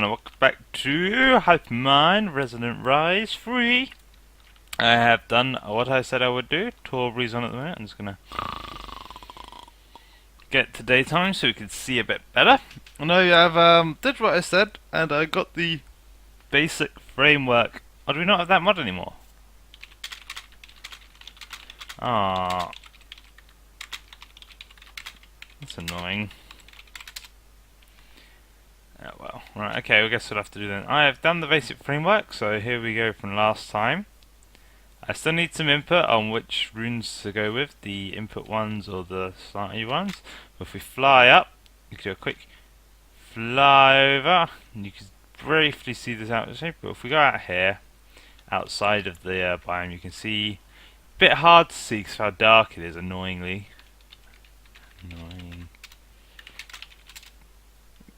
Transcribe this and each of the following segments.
everyone, and welcome back to Hypermine Resonant Rise 3. I have done what I said I would do. 12 rees on at the moment. I'm just gonna get to daytime so we can see a bit better. And I have did what I said, and I got the basic framework. Oh, do we not have that mod anymore? Ah, that's annoying. Oh well. Right, okay, I guess we'll have to do then. I have done the basic framework, so here we go from last time. I still need some input on which runes to go with, the input ones or the slightly ones. But if we fly up, you can do a quick fly over, and you can briefly see this out of shape. But if we go out here, outside of the biome, you can see a bit hard to see because how dark it is, annoyingly. Annoying.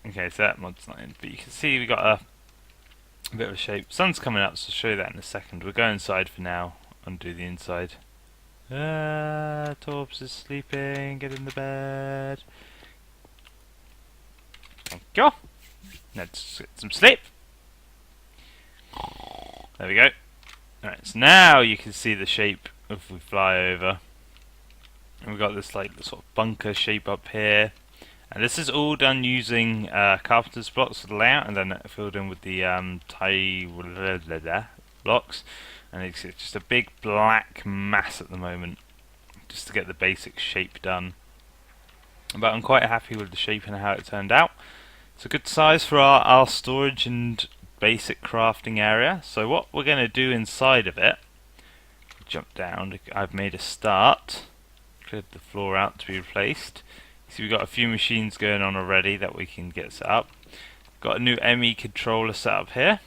Okay, so that mod's not in, but you can see we got a bit of a shape. Sun's coming up, so I'll show you that in a second. We'll go inside for now and do the inside. Torbs is sleeping. Get in the bed. Thank you. Let's get some sleep. There we go. Alright, so now you can see the shape if we fly over. And we've got this like sort of bunker shape up here. And this is all done using carpenter's blocks for the layout, and then filled in with the blocks. And it's just a big black mass at the moment, just to get the basic shape done. But I'm quite happy with the shape and how it turned out. It's a good size for our storage and basic crafting area. So what we're going to do inside of it, jump down, I've made a start, cleared the floor out to be replaced. So we've got a few machines going on already that we can get set up. Got a new ME controller set up here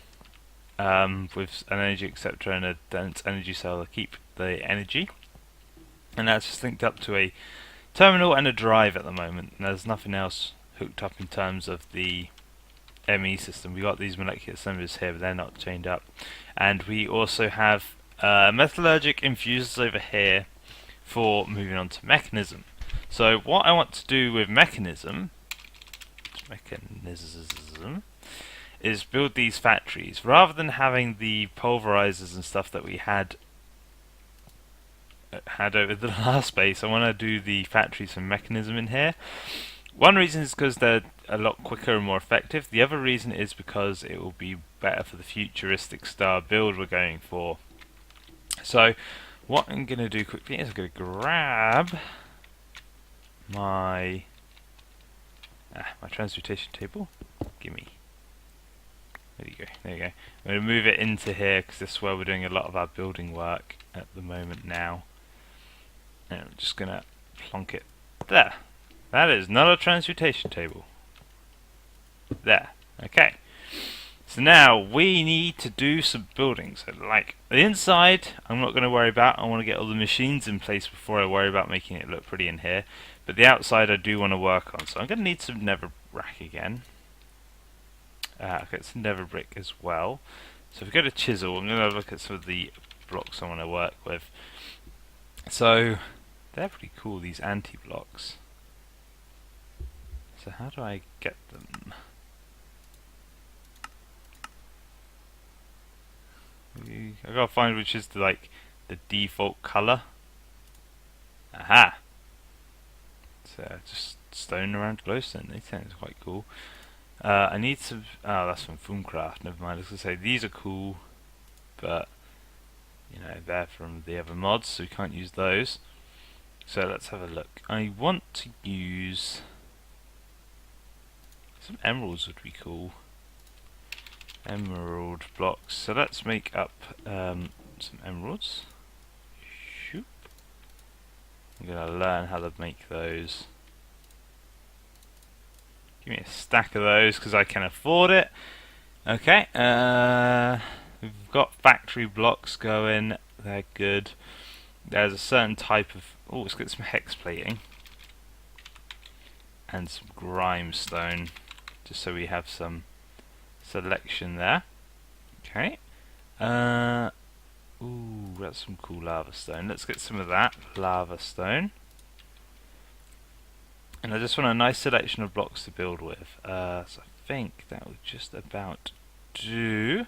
with an energy acceptor and a dense energy cell to keep the energy. And that's just linked up to a terminal and a drive at the moment. And there's nothing else hooked up in terms of the ME system. We've got these molecular assemblies here, but they're not chained up. And we also have metallurgic infusers over here for moving on to mechanism. So what I want to do with mechanism is build these factories. Rather than having the pulverizers and stuff that we had over the last base, I want to do the factories for mechanism in here. One reason is because they're a lot quicker and more effective. The other reason is because it will be better for the futuristic style build we're going for. So what I'm going to do quickly is I'm going to grab my transmutation table. Gimme. There you go. There you go. I'm going to move it into here because this is where we're doing a lot of our building work at the moment now. And I'm just going to plonk it there. That is not a transmutation table. There. Okay. So now we need to do some building. So like the inside, I'm not going to worry about. I want to get all the machines in place before I worry about making it look pretty in here. But the outside I do want to work on. So I'm going to need some nether rack again. I'll get some nether brick as well. So if we go to chisel, I'm going to look at some of the blocks I want to work with. So they're pretty cool, these anti-blocks. So how do I get them? I gotta find which is the default color. Aha! So just stone around glowstone. They sound quite cool. I need some. Oh, that's from Foomcraft. Never mind. I was gonna say these are cool, but you know they're from the other mods, so we can't use those. So let's have a look. I want to use some emeralds. Would be cool. Emerald blocks. So let's make up some emeralds. Shoop. I'm gonna learn how to make those. Give me a stack of those because I can afford it. Okay. We've got factory blocks going. They're good. There's a certain type of. Oh, let's get some hex plating and some grimestone, just so we have some selection there. Okay. Ooh, that's some cool lava stone. Let's get some of that lava stone. And I just want a nice selection of blocks to build with. So think that will just about do.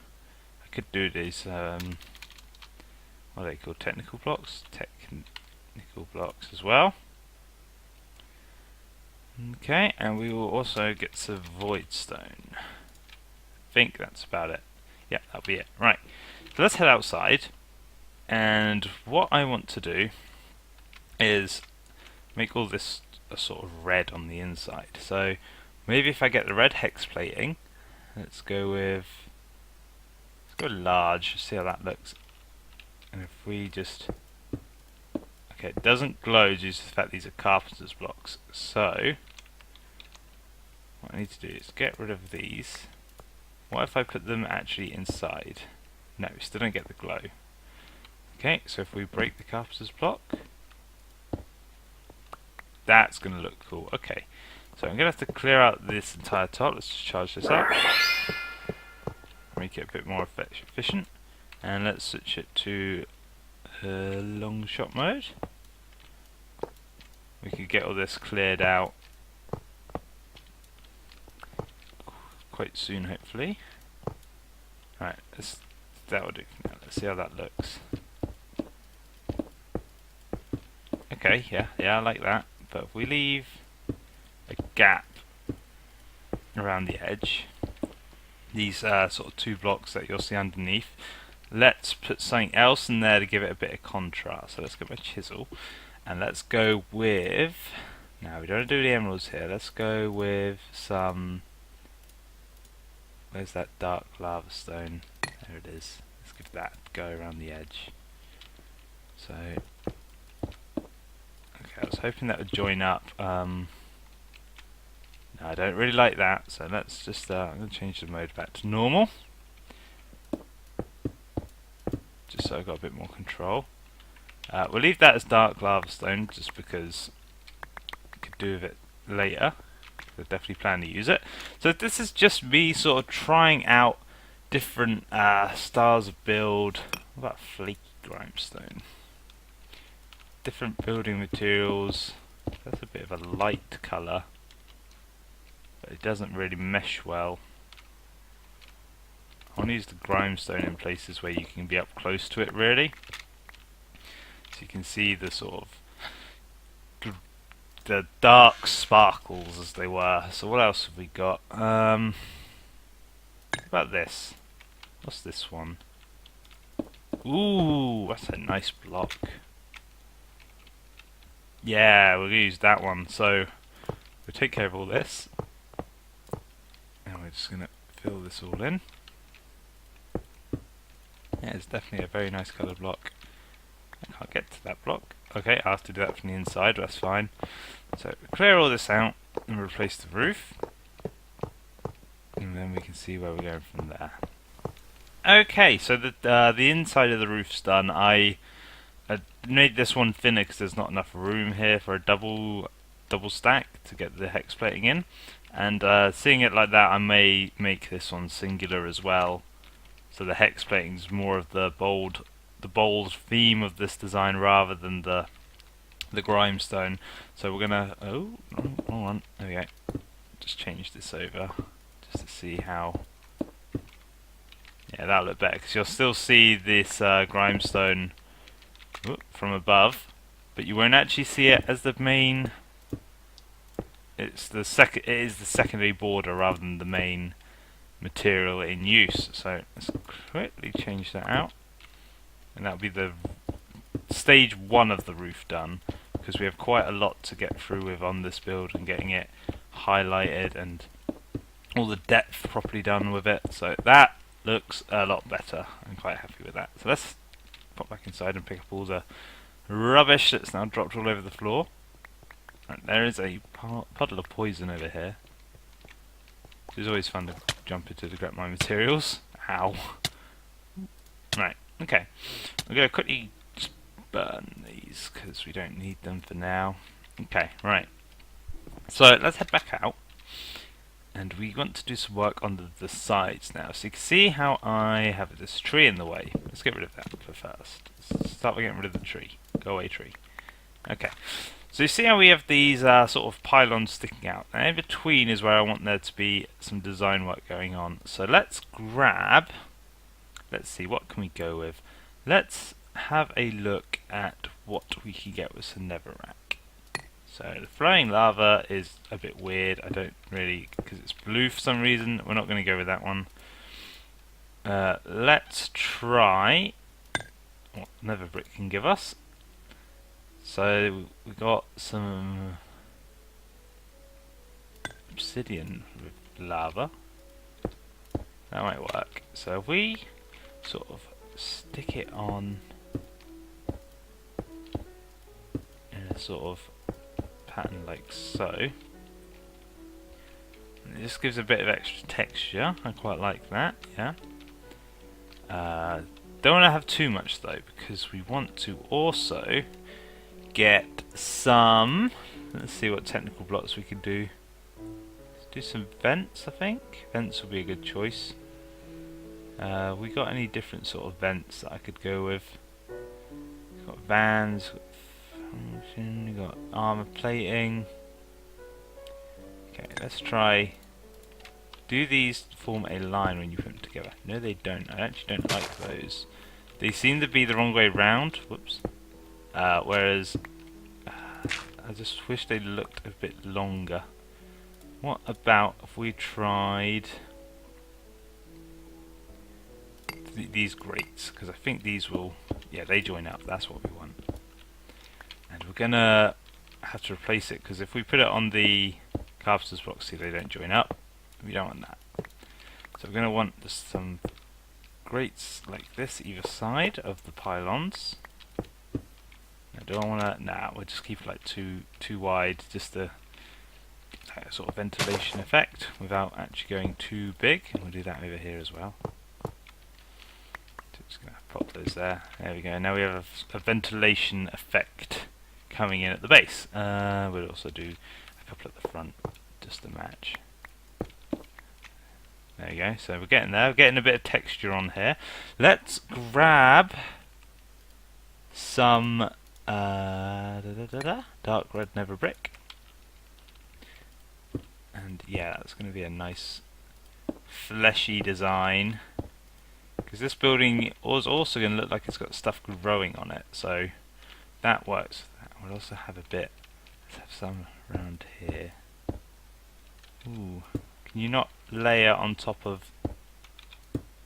I could do these, what are they called, technical blocks? Technical blocks as well. Okay, and we will also get some void stone. I think that's about it. Yeah, that'll be it. Right, so let's head outside, and what I want to do is make all this a sort of red on the inside. So maybe if I get the red hex plating, let's go large, see how that looks. And if we just, okay, it doesn't glow due to the fact these are carpenter's blocks. So what I need to do is get rid of these. What if I put them actually inside? No, we still don't get the glow. Okay, so if we break the carpenter's block, that's going to look cool. Okay, so I'm going to have to clear out this entire top. Let's just charge this up. Make it a bit more efficient. And let's switch it to long shot mode. We could get all this cleared out quite soon, hopefully. Right, that will do for now. Let's see how that looks. Okay, yeah, I like that. But if we leave a gap around the edge, these sort of 2 blocks that you'll see underneath, let's put something else in there to give it a bit of contrast. So let's get my chisel, and let's go with, now we don't do the emeralds here, let's go with some, where's that dark lava stone? There it is. Let's give that a go around the edge. So, okay, I was hoping that would join up. No, I don't really like that, so let's just, I'm going to change the mode back to normal. Just so I've got a bit more control. We'll leave that as dark lava stone, just because I could do with it later. I definitely plan to use it. So this is just me sort of trying out different styles of build. What about flaky limestone? Different building materials. That's a bit of a light colour, but it doesn't really mesh well. I want to use the grimestone in places where you can be up close to it, really. So you can see the sort of the dark sparkles, as they were. So what else have we got? What about this? What's this one? Ooh, that's a nice block. Yeah, we'll use that one. So we'll take care of all this, and we're just going to fill this all in. Yeah, it's definitely a very nice coloured block. I can't get to that block. Okay, I have to do that from the inside, but that's fine. So clear all this out and replace the roof, and then we can see where we're going from there. Okay, so the inside of the roof's done. I made this one thinner because there's not enough room here for a double stack to get the hex plating in, and seeing it like that, I may make this one singular as well. So the hex plating is more of the bold theme of this design rather than the grimestone. So we're gonna, oh, hold on, there we go. Just change this over just to see how. Yeah, that'll look better because you'll still see this grimestone from above, but you won't actually see it as the main. It is the secondary border rather than the main material in use. So let's quickly change that out, and that'll be the stage 1 of the roof done, because we have quite a lot to get through with on this build and getting it highlighted and all the depth properly done with it. So that looks a lot better. I'm quite happy with that. So let's pop back inside and pick up all the rubbish that's now dropped all over the floor. Right, there is a puddle of poison over here. It's always fun to jump into to grab my materials. Ow. Right, okay. I'm going to quickly just burn these because we don't need them for now. Okay, right. So let's head back out. And we want to do some work on the sides now. So you can see how I have this tree in the way. Let's get rid of that for first. Let's start by getting rid of the tree. Go away, tree. Okay. So you see how we have these sort of pylons sticking out, and in between is where I want there to be some design work going on. So let's grab, let's see, what can we go with? Let's have a look at what we can get with some netherrack. So the flowing lava is a bit weird. I don't really, because it's blue for some reason. We're not going to go with that one. Let's try what nether brick can give us. So we got some obsidian with lava. That might work. So if we sort of stick it on in a sort of pattern like so, and it just gives a bit of extra texture. I quite like that. Yeah. Don't want to have too much though, because we want to also get some. Let's see what technical blocks we can do. Let's do some vents. I think vents will be a good choice. We got any different sort of vents that I could go with? We've got vans. We got armor plating. Okay, let's try. Do these form a line when you put them together? No, they don't. I actually don't like those. They seem to be the wrong way round. Whoops. Whereas I just wish they looked a bit longer. What about if we tried these grates? Because I think these will, yeah, they join up. That's what we want. And we're gonna have to replace it, because if we put it on the carpenter's blocks, see, they don't join up. We don't want that. So we're going to want just some grates like this either side of the pylons. Now, do I want to? Nah, we'll just keep it like too wide, just a sort of ventilation effect without actually going too big. And we'll do that over here as well. So just going to pop those there. There we go. Now we have a ventilation effect coming in at the base. We'll also do a couple at the front just to match. There we go, so we're getting there, we're getting a bit of texture on here. Let's grab some dark red nether brick. And yeah, that's going to be a nice fleshy design. Because this building is also going to look like it's got stuff growing on it, so that works. We'll also have a bit, let's have some around here. Ooh. Can you not layer on top of...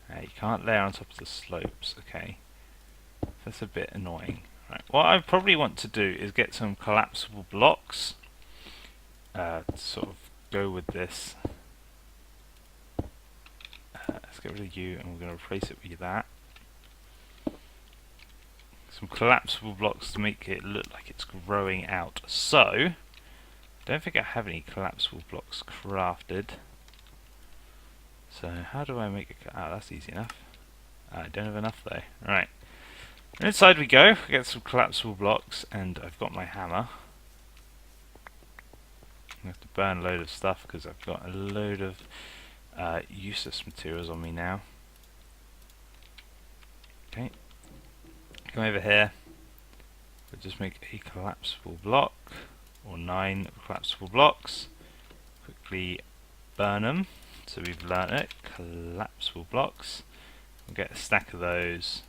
you can't layer on top of the slopes, okay. That's a bit annoying. Right. What I probably want to do is get some collapsible blocks to sort of go with this. Let's get rid of you, and we're going to replace it with that. Some collapsible blocks to make it look like it's growing out. So, I don't think I have any collapsible blocks crafted. So how do I make it? Oh, that's easy enough. I don't have enough though. Right. Inside we go. Get some collapsible blocks, and I've got my hammer. I have to burn a load of stuff because I've got a load of useless materials on me now. Okay. Come over here. We'll just make a collapsible block, or 9 collapsible blocks. Quickly burn them. So we've learnt it. Collapsible blocks. We'll get a stack of those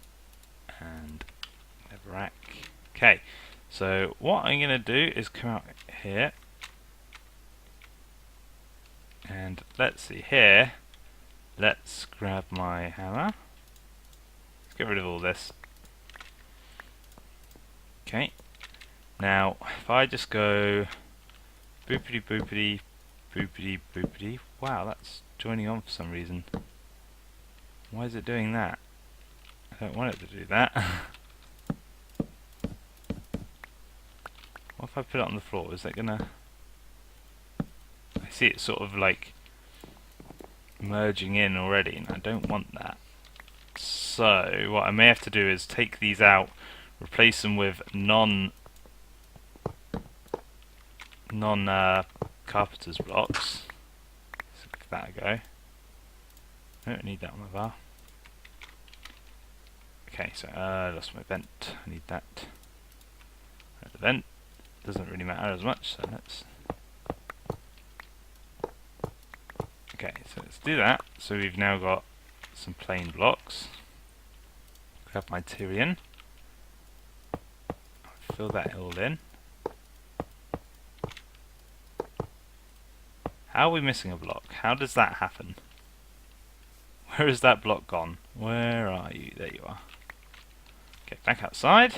and a rack. Okay, so what I'm going to do is come out here and let's see here. Let's grab my hammer. Let's get rid of all this. Okay, now if I just go boopity boopity boopity boopity. Wow, that's joining on for some reason. Why is it doing that? I don't want it to do that. What if I put it on the floor? Is that gonna... I see it sort of like merging in already, and I don't want that. So what I may have to do is take these out, replace them with non carpenter's blocks. So give that a go. I don't need that on my bar. Okay, so I lost my vent. I need that. The vent. doesn't really matter as much, so let's... Okay, so let's do that. So we've now got some plain blocks. Grab my Tyrian. Fill that all in. How are we missing a block? How does that happen? Where is that block gone? Where are you? There you are. Okay, back outside.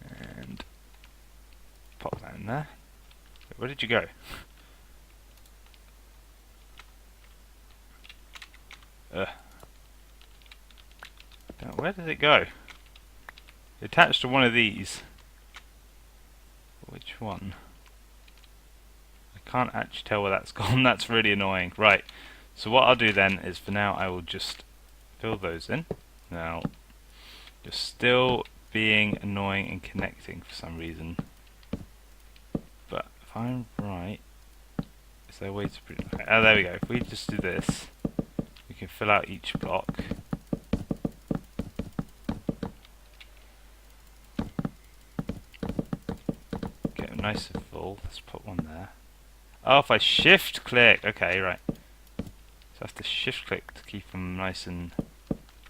And pop that in there. Where did you go? Where did it go? Attached to one of these. Which one? I can't actually tell where that's gone. That's really annoying. Right. So what I'll do then is, for now, I will just fill those in. Now, you're still being annoying and connecting for some reason. But if I'm right, is there a way to... Oh, there we go. If we just do this, we can fill out each block. Get them nice and full. Let's put one there. Oh, if I shift click. Okay, right. So I have to shift click to keep them nice and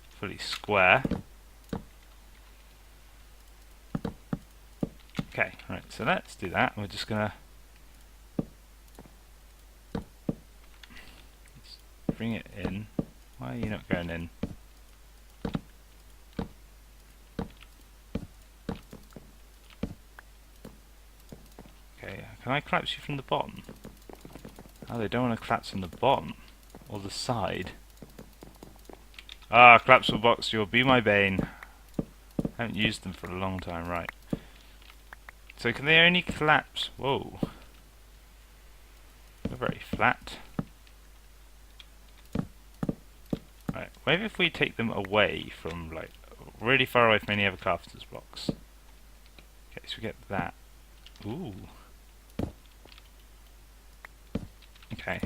fully square. Okay, right, so let's do that. We're just gonna bring it in. Why are you not going in? Okay, can I collapse you from the bottom? Oh, they don't want to collapse from the bottom or the side. Ah, collapsible blocks, you'll be my bane. I haven't used them for a long time, right. So can they only collapse? Whoa. They're very flat. Right, maybe if we take them away from, like, really far away from any other carpenter's blocks. Okay, so we get that. Ooh. Okay.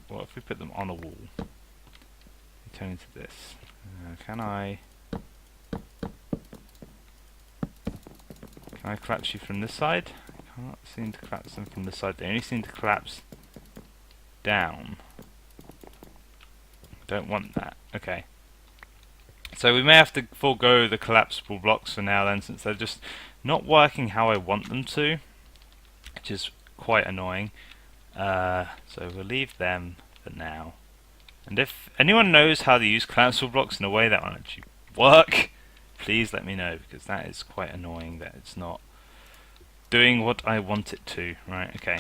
What if we put them on a wall? They turn into this. Can I collapse you from this side? I can't seem to collapse them from this side. They only seem to collapse down. Don't want that. Okay. So we may have to forego the collapsible blocks for now then, since they're just not working how I want them to, which is quite annoying. So we'll leave them for now. And if anyone knows how to use collapsible blocks in a way that will actually work, please let me know, because that is quite annoying that it's not doing what I want it to. Right, okay.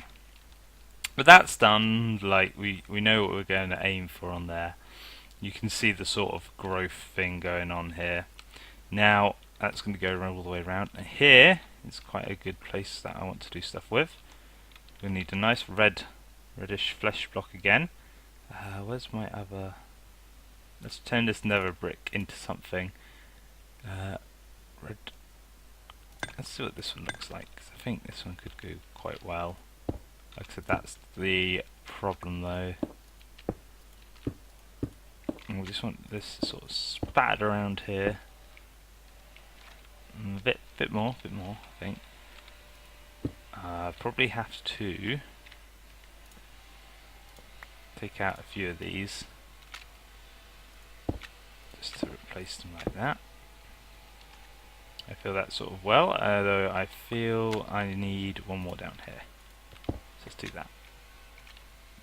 But that's done. Like, we know what we're going to aim for on there. You can see the sort of growth thing going on here. Now, that's going to go all the way around. And here is quite a good place that I want to do stuff with. We need a nice reddish flesh block again. Where's my other... Let's turn this nether brick into something. Red. Let's see what this one looks like, 'cause I think this one could go quite well. Like I said, that's the problem though. And we just want this sort of spattered around here. A bit more, I think. Probably have to take out a few of these just to replace them like that. I feel that sort of well, although I feel I need one more down here. So let's do that.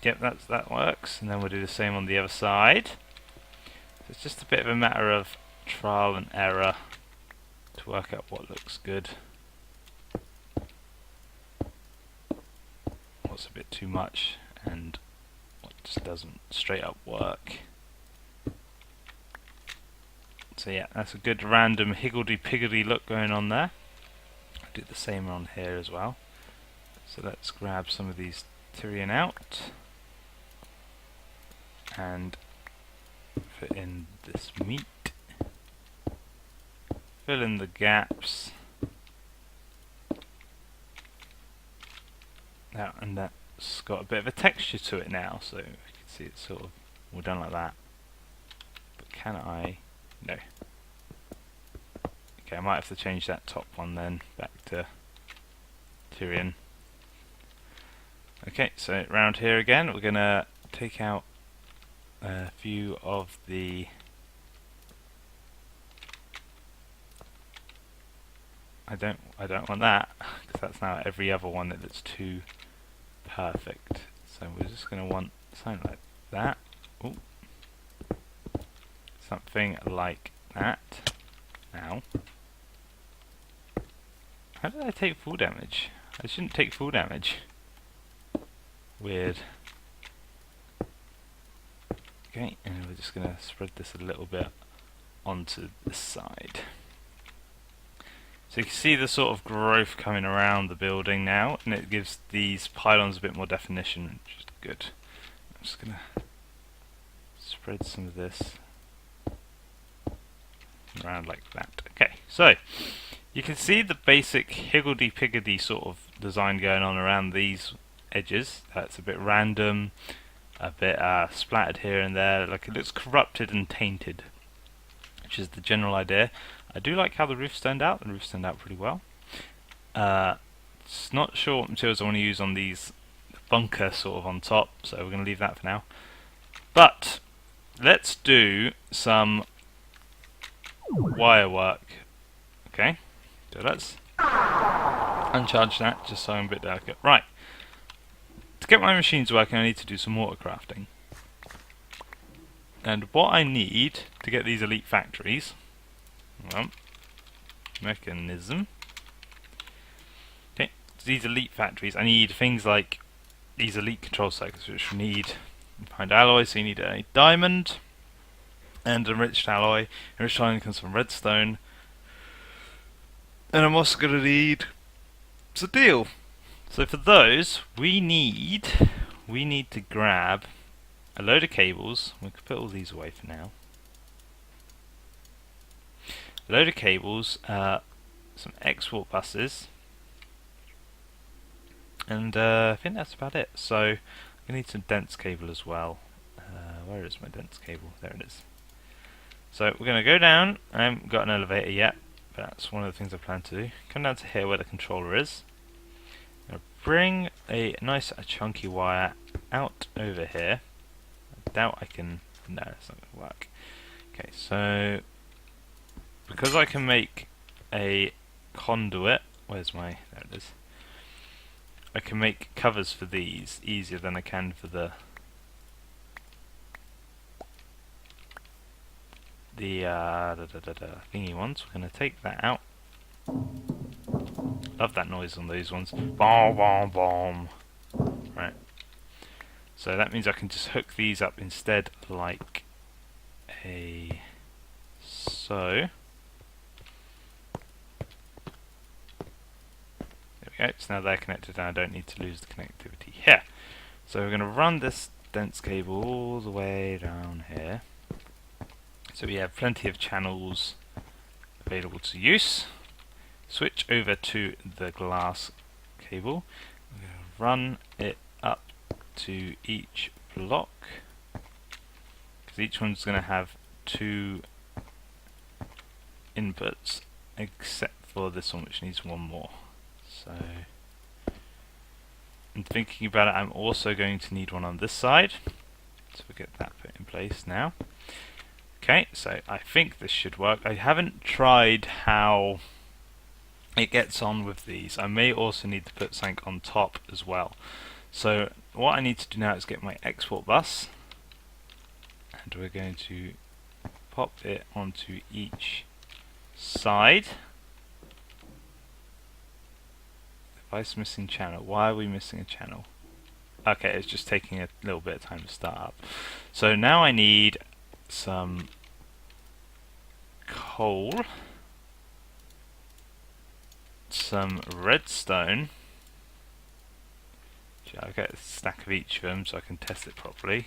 Yep, that works, and then we'll do the same on the other side. So it's just a bit of a matter of trial and error to work out what looks good. What's a bit too much, and what just doesn't straight up work. So yeah, that's a good random higgledy-piggledy look going on there. I'll do the same on here as well. So let's grab some of these Tyrian out and put in this meat. Fill in the gaps. Now, and that's got a bit of a texture to it now, so you can see it's sort of all done like that. But can I? No. Okay, I might have to change that top one then back to criterion. Okay, so round here again, we're going to take out a few of the... I don't want that, because that's now every other one that's too perfect. So we're just going to want something like that. Ooh. Something like that. Now. How did I take full damage? I shouldn't take full damage. Weird. Okay, and we're just going to spread this a little bit onto the side. So you can see the sort of growth coming around the building now, and it gives these pylons a bit more definition, which is good. I'm just going to spread some of this around like that. Okay, so you can see the basic higgledy-piggledy sort of design going on around these edges. That's a bit random, a bit splattered here and there, like it looks corrupted and tainted, which is the general idea. I do like how the roofs turned out. The roofs turned out pretty well. It's not sure what materials I want to use on these bunker sort of on top, so we're going to leave that for now. But let's do some wire work. Okay, so let's uncharge that just so I'm a bit delicate. Right, to get my machines working I need to do some water crafting. And what I need to get these elite factories, well, mechanism. Okay, so these elite factories, I need things like these elite control circuits, which we need refined alloy. So you need a diamond and enriched alloy. Enriched alloy comes from redstone, and I'm also going to need steel. So for those, we need to grab a load of cables. We can put all these away for now. A load of cables, some export buses, and I think that's about it. So we need some dense cable as well. Where is my dense cable? There it is. So we're going to go down. I haven't got an elevator yet, but that's one of the things I plan to do. Come down to here where the controller is. I'm going to bring a nice chunky wire out over here. I doubt I can... No, it's not going to work. Okay, so because I can make a conduit, where's my... there it is. I can make covers for these easier than I can for the thingy ones. We're going to take that out. Love that noise on those ones. Boom, boom, boom. Right. So that means I can just hook these up instead, like a so. There we go. So now they're connected, and I don't need to lose the connectivity here. So we're going to run this dense cable all the way down here. So we have plenty of channels available to use. Switch over to the glass cable. We're going to run it up to each block, because each one's going to have 2 inputs, except for this one, which needs 1 more. So, and thinking about it, I'm also going to need one on this side. So we'll get that put in place now. Okay, so I think this should work. I haven't tried how it gets on with these. I may also need to put something on top as well. So what I need to do now is get my export bus, and we're going to pop it onto each side. Device missing channel. Why are we missing a channel? Okay, it's just taking a little bit of time to start up. So now I need some coal, some redstone. I'll get a stack of each of them so I can test it properly.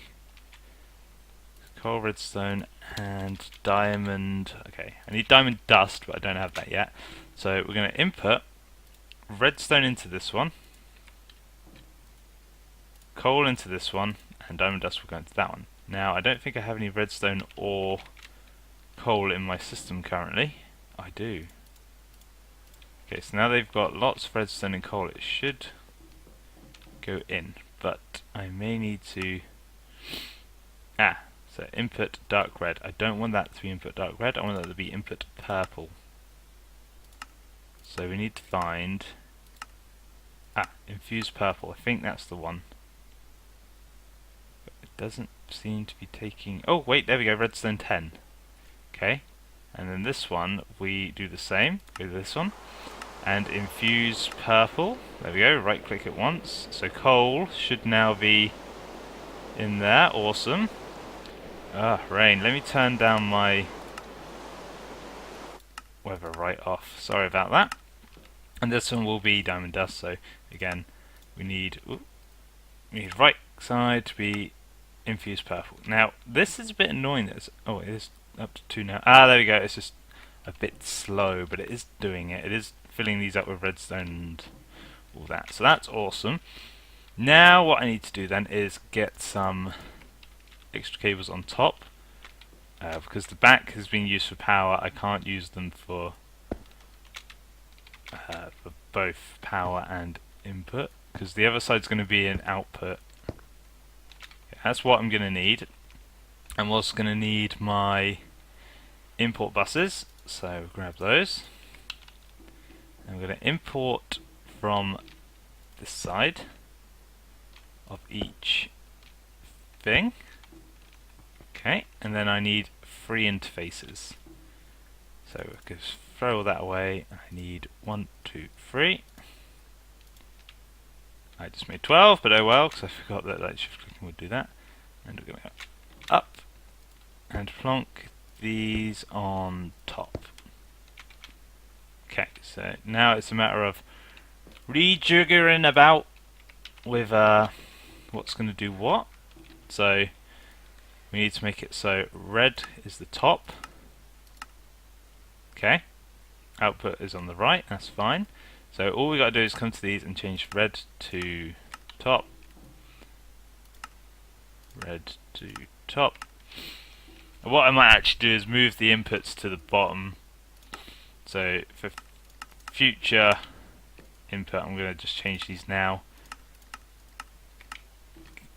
Coal, redstone, and diamond. Okay, I need diamond dust, but I don't have that yet. So we're going to input redstone into this one, coal into this one, and diamond dust will go into that one. Now, I don't think I have any redstone or coal in my system currently. I do. Okay, so now they've got lots of redstone and coal. It should go in, but I may need to... so input dark red. I don't want that to be input dark red, I want that to be input purple. So we need to find... infused purple. I think that's the one. But it doesn't seem to be taking... Oh, wait, there we go, redstone 10. Okay, and then this one, we do the same with this one. And infuse purple. There we go, right click it once. So coal should now be in there. Awesome. Rain. Let me turn down my weather right off. Sorry about that. And this one will be diamond dust. So again, we need right side to be infused purple. Now this is a bit annoying. It is up to 2 now. There we go. It's just a bit slow, but it is doing it. It is filling these up with redstone and all that. So that's awesome. Now what I need to do then is get some extra cables on top, because the back has been used for power. I can't use them for both power and input, because the other side's going to be an output. Okay, that's what I'm going to need. I'm also going to need my import buses, so grab those. I'm going to import from this side of each thing. Okay, and then I need 3 interfaces. So we can throw all that away. I need 1, 2, 3. I just made 12, but oh well, because I forgot that light shift clicking would do that. And we're going to go up and plonk these on top. Okay, so now it's a matter of rejiggering about with what's going to do what. So we need to make it so red is the top. Okay, output is on the right, that's fine. So all we got to do is come to these and change red to top. Red to top. And what I might actually do is move the inputs to the bottom. So for future input, I'm going to just change these now,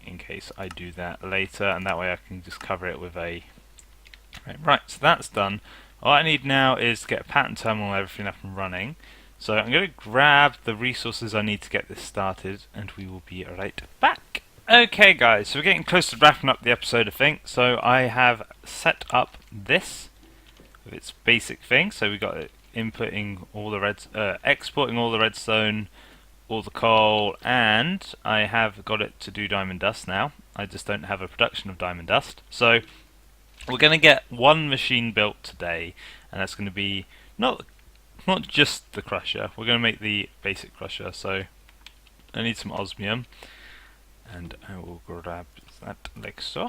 in case I do that later, and that way I can just cover it with a... Right, so that's done. All I need now is to get a pattern terminal and everything up and running. So I'm going to grab the resources I need to get this started, and we will be right back. Okay guys, so we're getting close to wrapping up the episode, I think. So I have set up this with its basic thing. So we got it inputting all the exporting all the redstone, all the coal, and I have got it to do diamond dust now. I just don't have a production of diamond dust. So we're going to get one machine built today, and that's going to be not just the crusher. We're going to make the basic crusher. So I need some osmium, and I will grab that like so.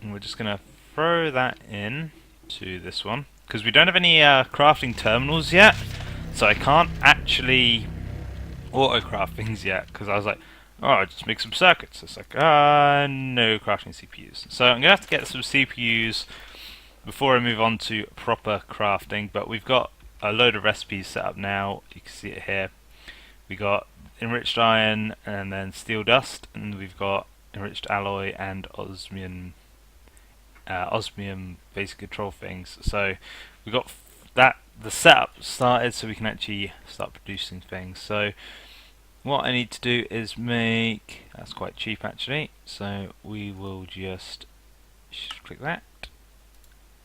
And we're just going to throw that in to this one, because we don't have any crafting terminals yet, so I can't actually auto-craft things yet, because I was like, oh, I'll just make some circuits. It's like, no crafting CPUs. So I'm going to have to get some CPUs before I move on to proper crafting, but we've got a load of recipes set up now. You can see it here. We got enriched iron and then steel dust, and we've got enriched alloy and osmium basic control things. So we got the setup started, so we can actually start producing things. So what I need to do is make, that's quite cheap actually, so we will just click that,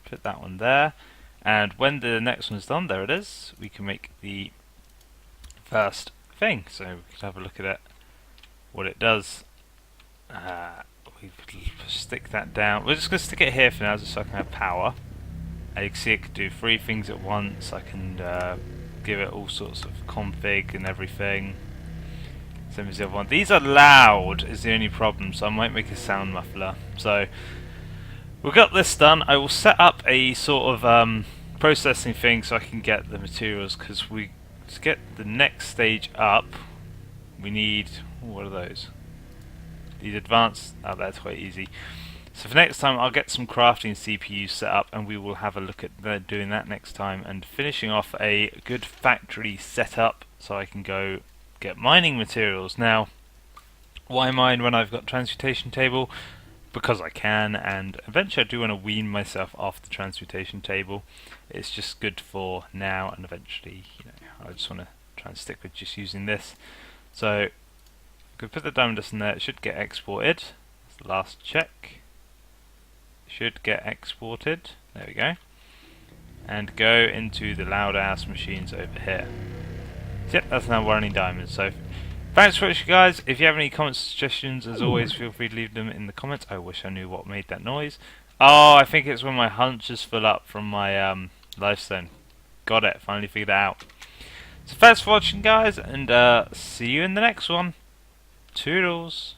put that one there, and when the next one's done, there it is, we can make the first thing. So we can have a look at it, what it does. We stick that down. We're just going to stick it here for now, just so I can have power. And you can see it can do 3 things at once. I can give it all sorts of config and everything. Same as the other one. These are loud, is the only problem, so I might make a sound muffler. So we've got this done. I will set up a sort of processing thing so I can get the materials, because to get the next stage up, we need, what are those? These advanced, that's quite easy. So for next time, I'll get some crafting CPUs set up, and we will have a look at doing that next time, and finishing off a good factory setup so I can go get mining materials. Now, why mine when I've got transmutation table? Because I can, and eventually I do want to wean myself off the transmutation table. It's just good for now, and eventually, I just want to try and stick with just using this. So, I could put the diamond dust in there. It should get exported. That's the last check. It should get exported. There we go. And go into the loud ass machines over here. So, yep, that's now running diamonds. So, thanks for watching, guys. If you have any comments, suggestions, as always, feel free to leave them in the comments. I wish I knew what made that noise. Oh, I think it's when my hunches fill up from my lifestone. Got it. Finally figured it out. So thanks for watching, guys, and see you in the next one. Toodles.